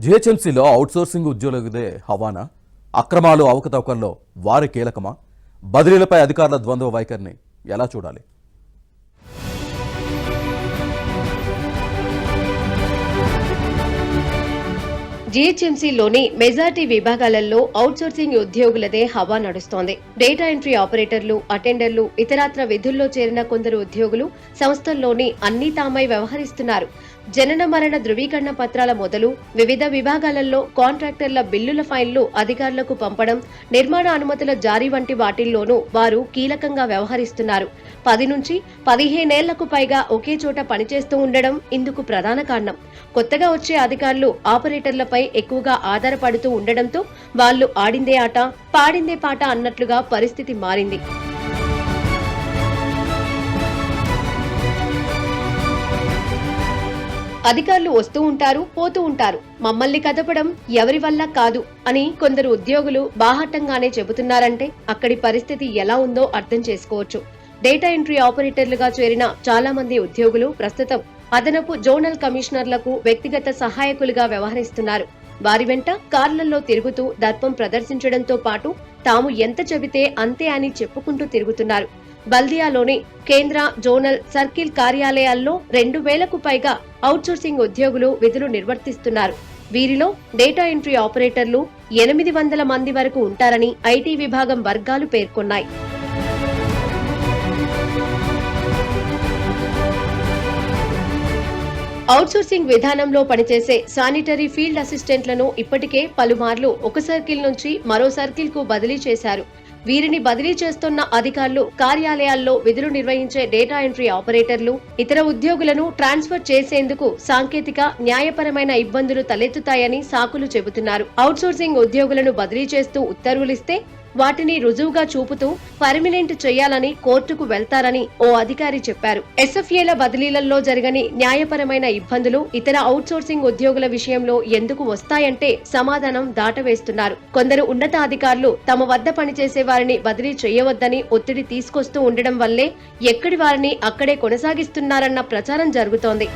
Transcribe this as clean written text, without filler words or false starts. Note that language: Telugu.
జీహెచ్ఎంసీలో అవుట్సోర్సింగ్ ఉద్యోగులదే హవానా? అక్రమాలు అవకతవకల్లో వారి కీలకమా? బదిలీలపై అధికారుల ద్వంద్వ వైఖరిని ఎలా చూడాలి? జీహెచ్ఎంసీలోని మెజార్టీ విభాగాలలో అవుట్సోర్సింగ్ ఉద్యోగులదే హవా నడుస్తోంది. డేటా ఎంట్రీ ఆపరేటర్లు, అటెండర్లు, ఇతరత్ర విధుల్లో చేరిన కొందరు ఉద్యోగులు సంస్థల్లోని అన్ని తామై వ్యవహరిస్తున్నారు. జనన మరణ ధృవీకరణ పత్రాల మొదలు వివిధ విభాగాలలో కాంట్రాక్టర్ల బిల్లుల ఫైళ్లు అధికారులకు పంపడం, నిర్మాణ అనుమతుల జారీ వంటి వాటిల్లోనూ వారు కీలకంగా వ్యవహరిస్తున్నారు. 10 నుంచి 15 ఏళ్లకు పైగా ఒకే చోట పనిచేస్తూ ఉండడం ఇందుకు ప్రధాన కారణం. కొత్తగా వచ్చే అధికారులు ఆపరేటర్లపై ఎక్కువగా ఆధారపడుతూ ఉండడంతో వాళ్లు ఆడిందే ఆట, పాడిందే పాట అన్నట్లుగా పరిస్థితి మారింది. అధికారులు వస్తూ ఉంటారు, పోతూ ఉంటారు. మమ్మల్ని కదపడం ఎవరి వల్ల కాదు అని కొందరు ఉద్యోగులు బాహాటంగానే చెబుతున్నారంటే అక్కడి పరిస్థితి ఎలా ఉందో అర్థం చేసుకోవచ్చు. డేటా ఎంట్రీ ఆపరేటర్లుగా చేరిన చాలా మంది ఉద్యోగులు ప్రస్తుతం అదనపు జోనల్ కమిషనర్లకు వ్యక్తిగత సహాయకులుగా వ్యవహరిస్తున్నారు. వారి వెంట కార్లలో తిరుగుతూ దర్పం ప్రదర్శించడంతో పాటు తాము ఎంత చెబితే అంతే అని చెప్పుకుంటూ తిరుగుతున్నారు. బల్దియాలోని కేంద్ర, జోనల్, సర్కిల్ కార్యాలయాల్లో 2000కు పైగా అవుట్సోర్సింగ్ ఉద్యోగులు విధులు నిర్వర్తిస్తున్నారు. వీరిలో డేటా ఎంట్రీ ఆపరేటర్లు 800 మంది వరకు ఉంటారని ఐటీ విభాగం వర్గాలు పేర్కొన్నాయి. అవుట్సోర్సింగ్ విధానంలో పనిచేసే శానిటరీ ఫీల్డ్ అసిస్టెంట్లను ఇప్పటికే పలుమార్లు ఒక సర్కిల్ నుంచి మరో సర్కిల్ కు బదిలీ చేశారు. వీరిని బదిలీ చేస్తున్న అధికారులు కార్యాలయాల్లో విధులు నిర్వహించే డేటా ఎంట్రీ ఆపరేటర్లు, ఇతర ఉద్యోగులను ట్రాన్స్ఫర్ చేసేందుకు సాంకేతిక, న్యాయపరమైన ఇబ్బందులు తలెత్తుతాయని సాకులు చెబుతున్నారు. అవుట్సోర్సింగ్ ఉద్యోగులను బదిలీ చేస్తూ ఉత్తర్వులిస్తే వాటిని రుజువుగా చూపుతూ పర్మినెంట్ చేయాలని కోర్టుకు వెళ్తారని ఓ అధికారి చెప్పారు. ఎస్ఎఫ్ఏల బదిలీలలో జరగని న్యాయపరమైన ఇబ్బందులు ఇతర అవుట్సోర్సింగ్ ఉద్యోగుల విషయంలో ఎందుకు వస్తాయంటే సమాధానం దాటవేస్తున్నారు. కొందరు ఉన్నతాధికారులు తమ వద్ద పనిచేసే వారిని బదిలీ చేయవద్దని ఒత్తిడి తీసుకొస్తూ ఉండడం వల్లే ఎక్కడి వారిని అక్కడే కొనసాగిస్తున్నారన్న ప్రచారం జరుగుతోంది.